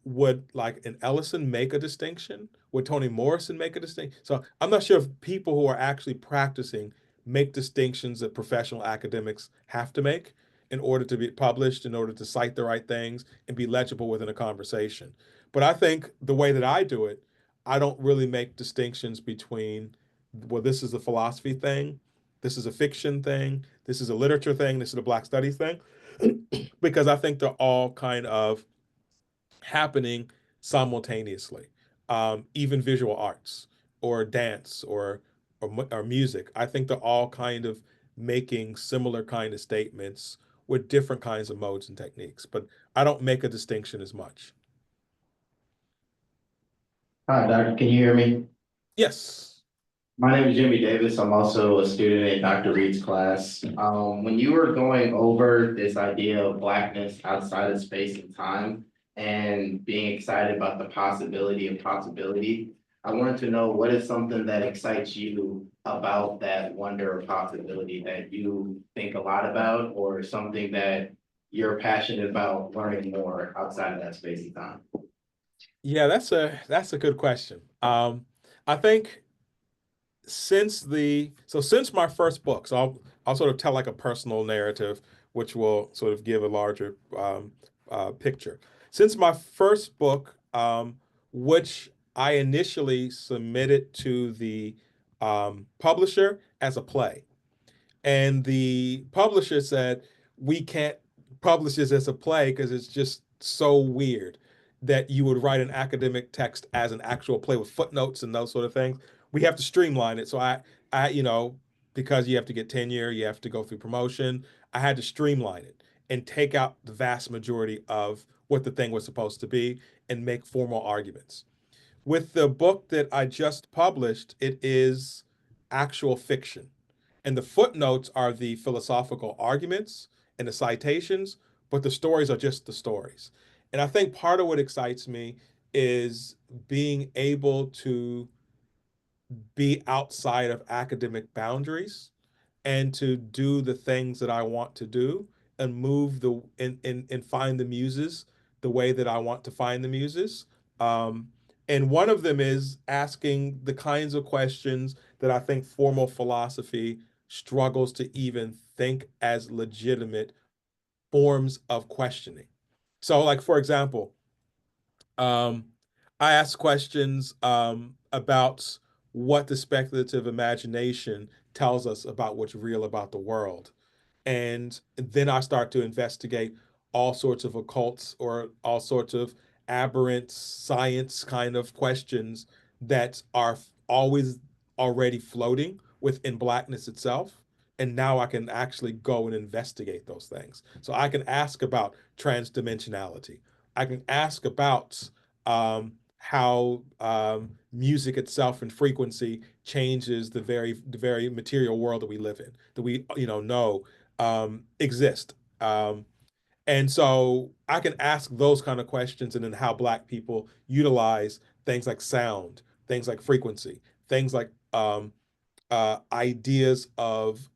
would like an Ellison make a distinction? Would Toni Morrison make a distinction? So I'm not sure if people who are actually practicing make distinctions that professional academics have to make in order to be published, in order to cite the right things and be legible within a conversation. But I think the way that I do it, I don't really make distinctions between, well, this is a philosophy thing, this is a fiction thing, this is a literature thing, this is a Black studies thing, because I think they're all kind of happening simultaneously. Even visual arts or dance or music, I think they're all kind of making similar kind of statements with different kinds of modes and techniques. But I don't make a distinction as much. Hi, Doctor. Can you hear me? Yes. My name is Jimmy Davis. I'm also a student in Dr. Reed's class. When you were going over this idea of Blackness outside of space and time and being excited about the possibility of possibility, I wanted to know what is something that excites you about that wonder of possibility that you think a lot about, or something that you're passionate about learning more outside of that space and time? Yeah, that's a good question. I think since my first book, so I'll sort of tell like a personal narrative, which will sort of give a larger picture. Since my first book, which I initially submitted to the publisher as a play, and the publisher said, we can't publish this as a play because it's just so weird that you would write an academic text as an actual play with footnotes and those sort of things. We have to streamline it. So because you have to get tenure, you have to go through promotion, I had to streamline it and take out the vast majority of what the thing was supposed to be and make formal arguments. With the book that I just published, it is actual fiction. And the footnotes are the philosophical arguments and the citations, but the stories are just the stories. And I think part of what excites me is being able to be outside of academic boundaries and to do the things that I want to do and and find the muses the way that I want to find the muses. Um, and one of them is asking the kinds of questions that I think formal philosophy struggles to even think as legitimate forms of questioning. So, like for example, I ask questions about what the speculative imagination tells us about what's real about the world. And then I start to investigate all sorts of occults or all sorts of aberrant science kind of questions that are always already floating within Blackness itself. And now I can actually go and investigate those things. So I can ask about transdimensionality. I can ask about how music itself and frequency changes the very material world that we live in, that we know exist. And so I can ask those kind of questions, and then how Black people utilize things like sound, things like frequency, things like ideas of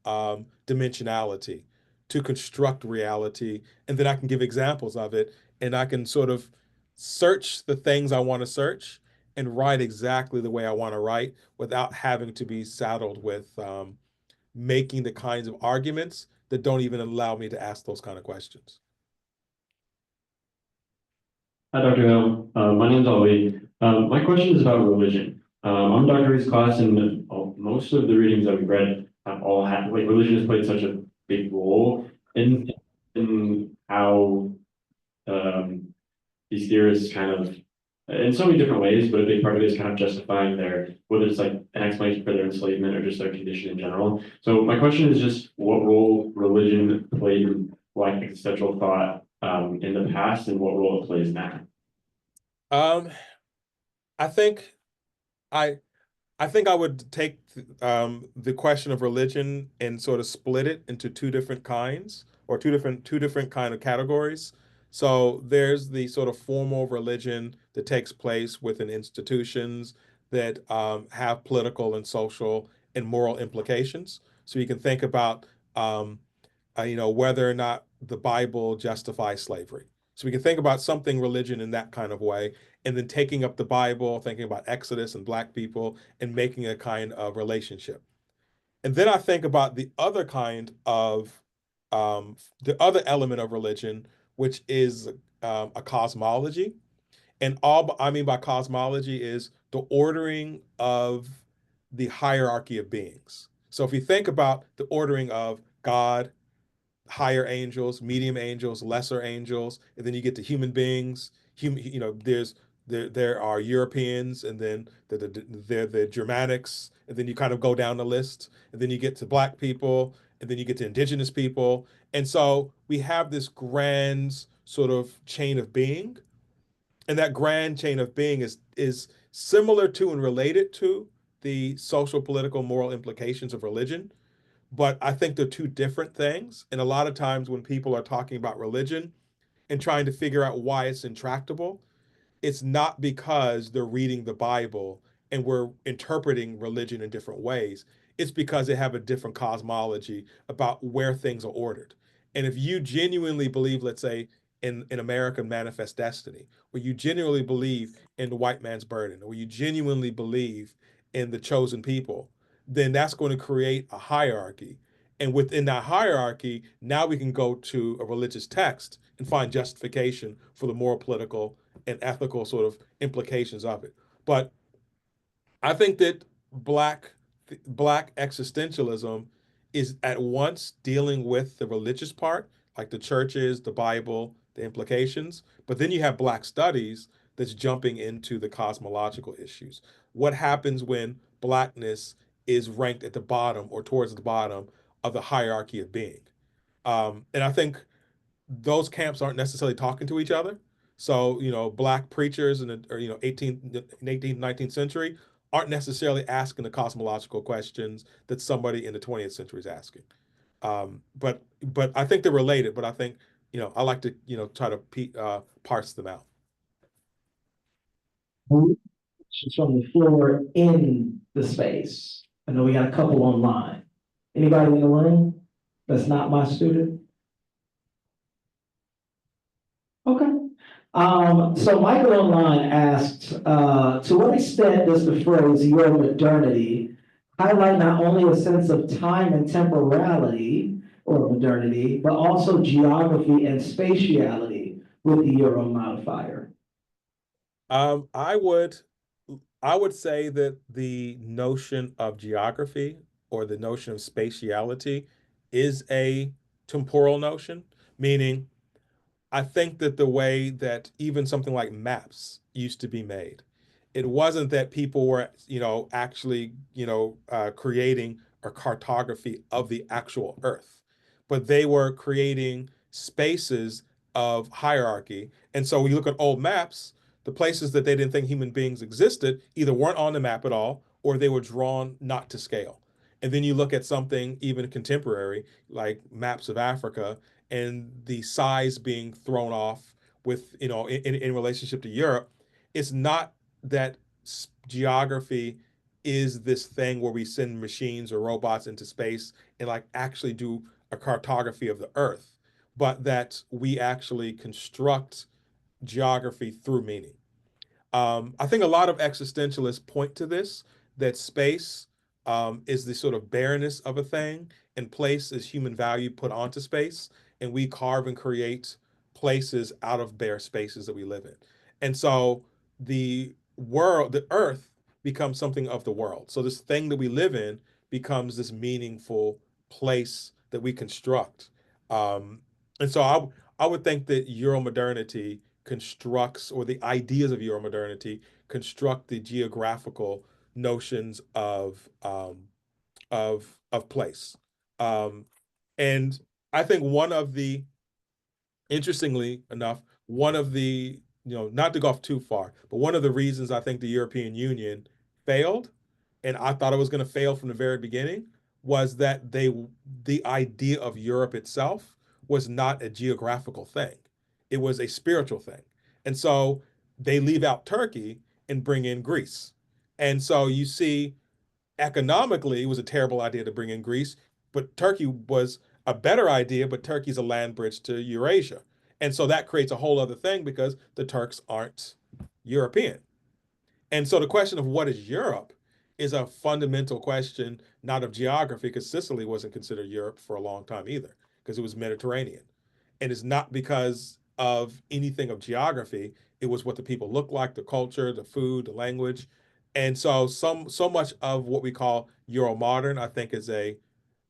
dimensionality to construct reality. And then I can give examples of it, and I can sort of search the things I want to search and write exactly the way I want to write without having to be saddled with making the kinds of arguments that don't even allow me to ask those kind of questions. Hi, Dr. Hill. My name's Ali. My question is about religion. I'm Dr. Reed's class, and most of the readings that we've read have all had, like, religion has played such a big role in how these theorists kind of, in so many different ways, but a big part of it is kind of justifying their, whether it's like an explanation for their enslavement or just their condition in general. So my question is just what role religion played in Black existential thought in the past, and what role it plays now. I think I I think I would take the question of religion and sort of split it into two different kinds, or two different kind of categories. So there's the sort of formal religion that takes place within institutions that have political and social and moral implications. So you can think about whether or not the Bible justifies slavery. So we can think about something religion in that kind of way, and then taking up the Bible, thinking about Exodus and Black people, and making a kind of relationship. And then I think about the other element of religion, which is a cosmology. And all I mean by cosmology is the ordering of the hierarchy of beings. So if you think about the ordering of God, higher angels, medium angels, lesser angels, and then you get to human beings. There are Europeans, and then the Germanics, and then you kind of go down the list, and then you get to Black people, and then you get to indigenous people. And so we have this grand sort of chain of being, and that grand chain of being is similar to and related to the social, political, moral implications of religion. But I think they're two different things. And a lot of times when people are talking about religion and trying to figure out why it's intractable, it's not because they're reading the Bible and we're interpreting religion in different ways. It's because they have a different cosmology about where things are ordered. And if you genuinely believe, let's say, in American Manifest Destiny, where you genuinely believe in the white man's burden, or you genuinely believe in the chosen people, then that's going to create a hierarchy. And within that hierarchy, now we can go to a religious text and find justification for the moral, political, and ethical sort of implications of it. But I think that black existentialism is at once dealing with the religious part, like the churches, the Bible, the implications, but then you have Black studies that's jumping into the cosmological issues. What happens when Blackness is ranked at the bottom or towards the bottom of the hierarchy of being? And I think those camps aren't necessarily talking to each other. So, Black preachers in the or, 18th, 19th century aren't necessarily asking the cosmological questions that somebody in the 20th century is asking. But I think they're related. But I think, I like to, try to parse them out. Questions from the floor in the space. I know we got a couple online. Anybody in the room that's not my student? Okay. So Michael online asked, to what extent does the phrase your modernity highlight not only a sense of time and temporality or modernity, but also geography and spatiality with the Euro modifier? Um, I would I would say that the notion of geography or the notion of spatiality is a temporal notion, meaning I think that the way that even something like maps used to be made, it wasn't that people were, actually, creating a cartography of the actual Earth, but they were creating spaces of hierarchy. And so when you look at old maps, the places that they didn't think human beings existed either weren't on the map at all or they were drawn not to scale. And then you look at something even contemporary, like maps of Africa, and the size being thrown off with, in relationship to Europe. It's not that geography is this thing where we send machines or robots into space and like actually do a cartography of the Earth, but that we actually construct geography through meaning. I think a lot of existentialists point to this, that space is the sort of barrenness of a thing, and place is human value put onto space, and we carve and create places out of bare spaces that we live in. And so the earth becomes something of the world. So this thing that we live in becomes this meaningful place that we construct. And so I would think that Euromodernity constructs, or the ideas of Euromodernity construct the geographical notions of place. Um, and I think interestingly enough, one of the, not to go off too far, but one of the reasons I think the European Union failed, and I thought it was going to fail from the very beginning, was that the idea of Europe itself was not a geographical thing. It was a spiritual thing. And so they leave out Turkey and bring in Greece. And so you see, economically, it was a terrible idea to bring in Greece, but Turkey was a better idea, but Turkey's a land bridge to Eurasia. And so that creates a whole other thing because the Turks aren't European. And so the question of what is Europe is a fundamental question, not of geography, because Sicily wasn't considered Europe for a long time either, because it was Mediterranean. And it's not because of anything of geography, it was what the people looked like, the culture, the food, the language. And so so much of what we call Euro modern, I think, is a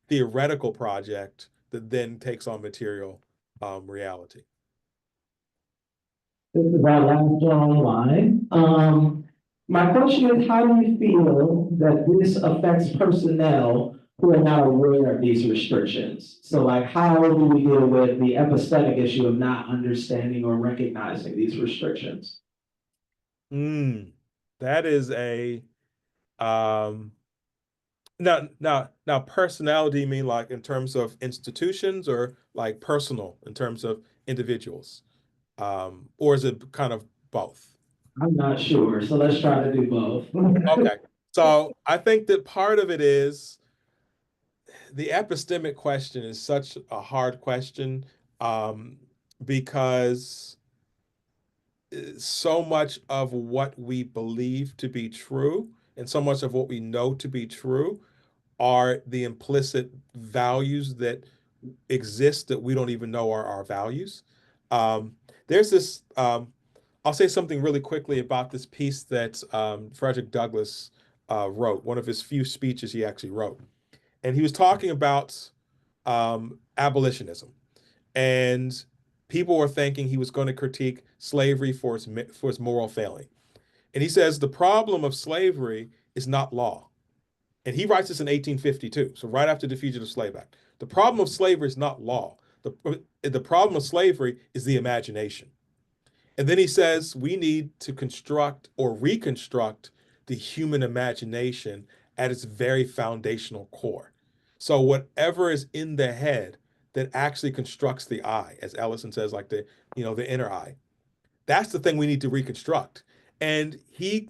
theoretical project that then takes on material reality. This is our last one online. My question is, how do you feel that this affects personnel who are not aware of these restrictions? So like, how do we deal with the epistemic issue of not understanding or recognizing these restrictions? That is a um, now personality, you mean like in terms of institutions or like personal in terms of individuals? Or is it kind of both? I'm not sure, so let's try to do both. Okay. So I think that part of it is the epistemic question is such a hard question, um, because so much of what we believe to be true and so much of what we know to be true are the implicit values that exist that we don't even know are our values. There's this, I'll say something really quickly about this piece that Frederick Douglass wrote, one of his few speeches he actually wrote. And he was talking about abolitionism. And people were thinking he was going to critique slavery for its moral failing. And he says the problem of slavery is not law. And he writes this in 1852, so right after the Fugitive Slave Act. The problem of slavery is not law. The problem of slavery is the imagination. And then he says we need to construct or reconstruct the human imagination at its very foundational core. So whatever is in the head that actually constructs the eye, as Ellison says, like the inner eye, that's the thing we need to reconstruct. And he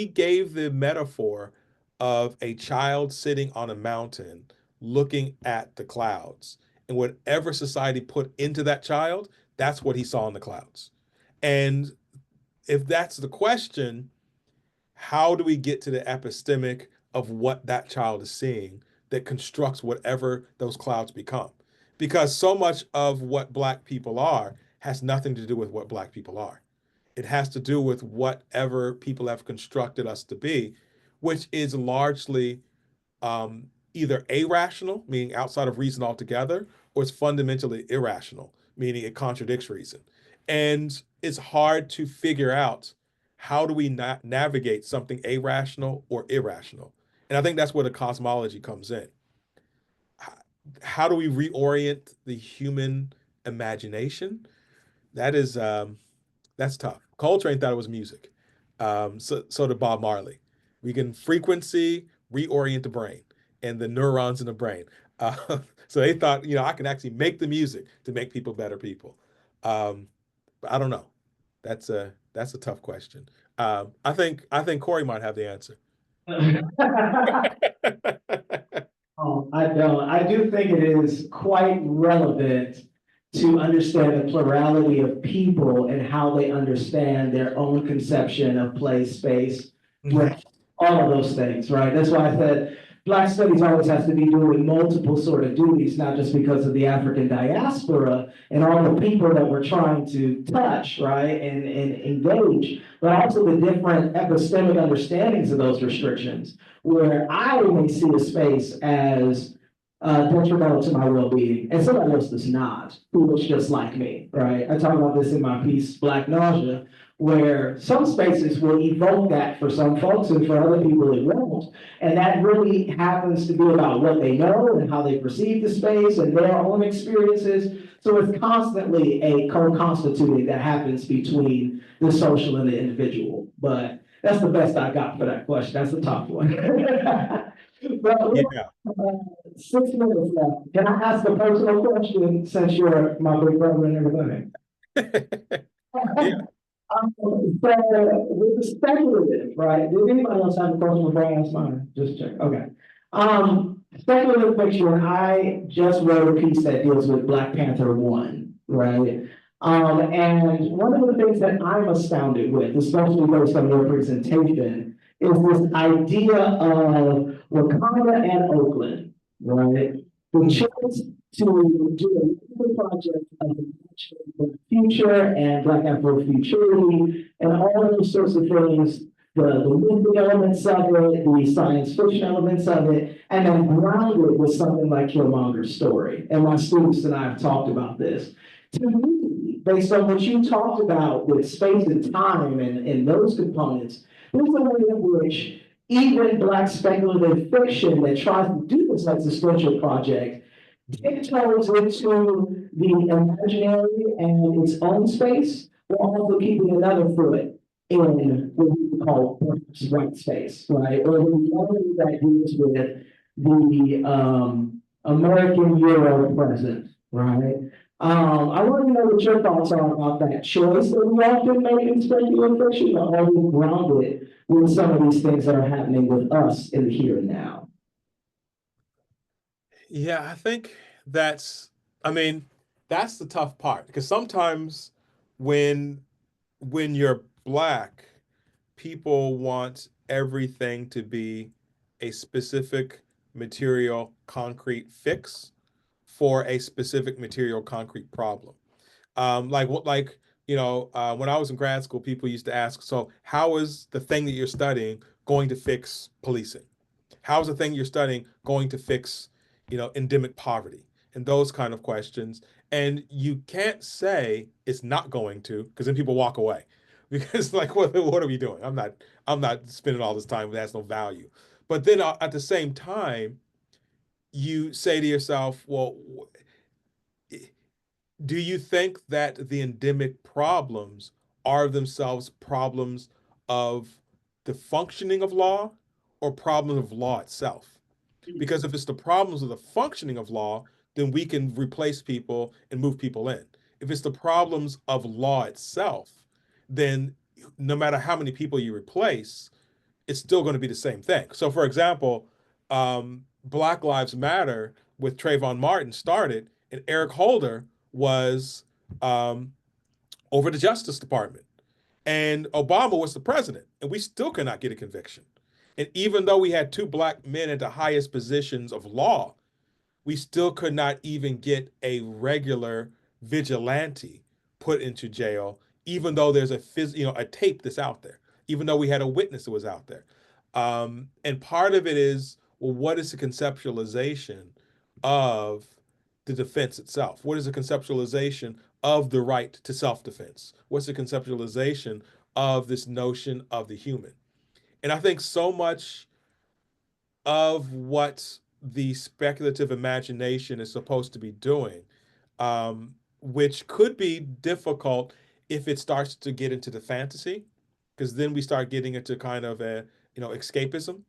gave the metaphor of a child sitting on a mountain looking at the clouds. And whatever society put into that child, that's what he saw in the clouds. And if that's the question, how do we get to the epistemic of what that child is seeing that constructs whatever those clouds become? Because so much of what Black people are has nothing to do with what Black people are. It has to do with whatever people have constructed us to be, which is largely either irrational, meaning outside of reason altogether, or it's fundamentally irrational, meaning it contradicts reason. And it's hard to figure out how do we navigate something irrational or irrational. And I think that's where the cosmology comes in. How do we reorient the human imagination? That is that's tough. Coltrane thought it was music. So did Bob Marley. We can frequency reorient the brain and the neurons in the brain. So they thought, I can actually make the music to make people better people. But I don't know. That's a tough question. I think Corey might have the answer. I don't. I do think it is quite relevant to understand the plurality of people and how they understand their own conception of place, space, with all of those things, right? That's why I said Black studies always has to be doing multiple sort of duties, not just because of the African diaspora and all the people that we're trying to touch, right, and engage, but also the different epistemic understandings of those restrictions, where I may see a space as detrimental to my well-being, and somebody else does not, who looks just like me, right? I talk about this in my piece, Black Nausea, where some spaces will evoke that for some folks, and for other people it won't. And that really happens to be about what they know and how they perceive the space and their own experiences. So it's constantly a co-constituting that happens between the social and the individual. But that's the best I got for that question. That's the top one. But Yeah. 6 minutes left. Can I ask a personal question since you're my big brother and everything? Yeah. So with the speculative, right? Did anybody else have a question before I ask mine? Just check. Okay. Speculative fiction. I just wrote a piece that deals with Black Panther 1, right? And one of the things that I'm astounded with, especially based on your presentation, is this idea of Wakanda and Oakland, right? The choice to do a project of the future and Black Afrofuturity and all those sorts of things, the mythic elements of it, the science fiction elements of it, and then ground it with something like Killmonger's story. And my students and I have talked about this. To me, based on what you talked about with space and time and those components, there's a way in which even Black speculative fiction that tries to do this existential project tiptoes into the imaginary and its own space, while also keeping another foot in what we would call perhaps white space, right? Or the reality that deals with the American Euro present, right? I want to know what your thoughts are about that choice that we often make in speculative fiction, but always grounded with some of these things that are happening with us in the here and now. Yeah, I think I mean, that's the tough part because sometimes when you're Black, people want everything to be a specific material concrete fix for a specific material concrete problem. When I was in grad school, people used to ask, so how is the thing that you're studying going to fix policing? How is the thing you're studying going to fix, endemic poverty and those kind of questions? And you can't say it's not going to, because then people walk away. Because like, what are we doing? I'm not spending all this time that has no value. But then at the same time, you say to yourself, well, do you think that the endemic problems are themselves problems of the functioning of law or problems of law itself? Because if it's the problems of the functioning of law, then we can replace people and move people in. If it's the problems of law itself, then no matter how many people you replace, it's still going to be the same thing. So, for example, Black Lives Matter with Trayvon Martin started, and Eric Holder was over the Justice Department, and Obama was the president, and we still cannot get a conviction. And even though we had two Black men at the highest positions of law, we still could not even get a regular vigilante put into jail, even though there's a tape that's out there, even though we had a witness that was out there. And part of it is, well, what is the conceptualization of the defense itself? What is the conceptualization of the right to self-defense? What's the conceptualization of this notion of the human? And I think so much of what the speculative imagination is supposed to be doing, which could be difficult if it starts to get into the fantasy, because then we start getting into kind of a escapism.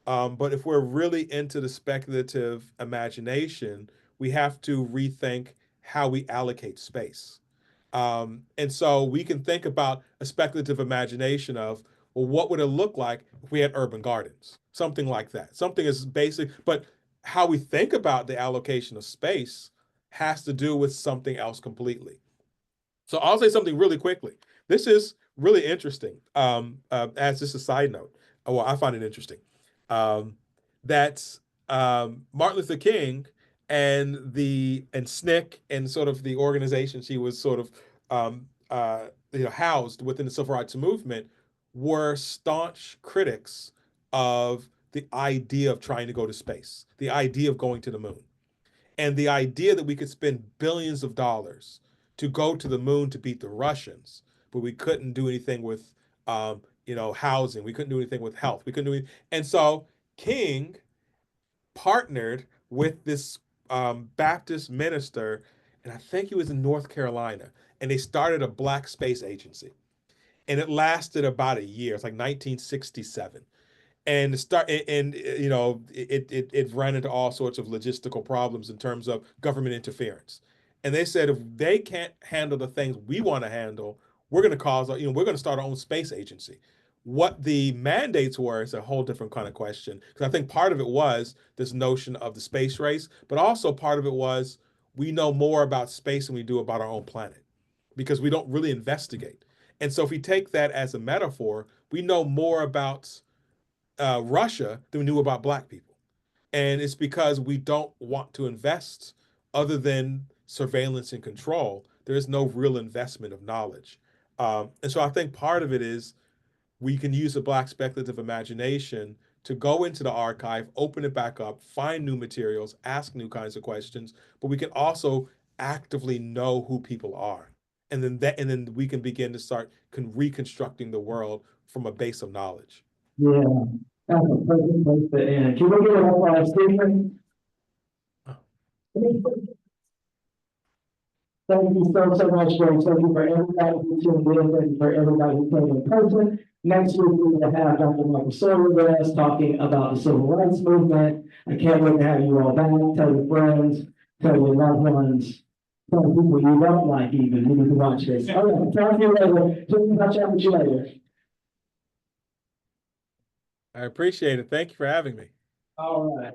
But if we're really into the speculative imagination, we have to rethink how we allocate space. And so we can think about a speculative imagination of, well, what would it look like if we had urban gardens? Something like that. Something is basic, but how we think about the allocation of space has to do with something else completely. So I'll say something really quickly. This is really interesting. As just a side note, well, I find it interesting that Martin Luther King and SNCC and sort of the organization she was sort of housed within the civil rights movement were staunch critics of the idea of trying to go to space, the idea of going to the moon, and the idea that we could spend billions of dollars to go to the moon to beat the Russians, but we couldn't do anything with housing. We couldn't do anything with health. We couldn't do anything. And so King partnered with this Baptist minister, and I think he was in North Carolina, and they started a Black Space Agency. And it lasted about a year. It's like 1967. And it ran into all sorts of logistical problems in terms of government interference. And they said, if they can't handle the things we want to handle, we're going to start our own space agency. What the mandates were is a whole different kind of question, because I think part of it was this notion of the space race, but also part of it was we know more about space than we do about our own planet, because we don't really investigate. And so if we take that as a metaphor, we know more about Russia than we knew about Black people. And it's because we don't want to invest other than surveillance and control. There is no real investment of knowledge. And so I think part of it is we can use the Black speculative imagination to go into the archive, open it back up, find new materials, ask new kinds of questions, but we can also actively know who people are. And then we can begin to start reconstructing the world from a base of knowledge. Yeah, that's a perfect place to end. Can we get a whole statement? Thank you so much, Grace. Thank you for everybody who tuned in. Thank you for everybody who came in person. Next week, we will have Dr. Michael Sawyer with us talking about the civil rights movement. I can't wait to have you all back. Tell your friends, tell your loved ones, tell people you don't like even. You need to watch this. All right, talk to you later. Just touch out with you later. I appreciate it. Thank you for having me. All right.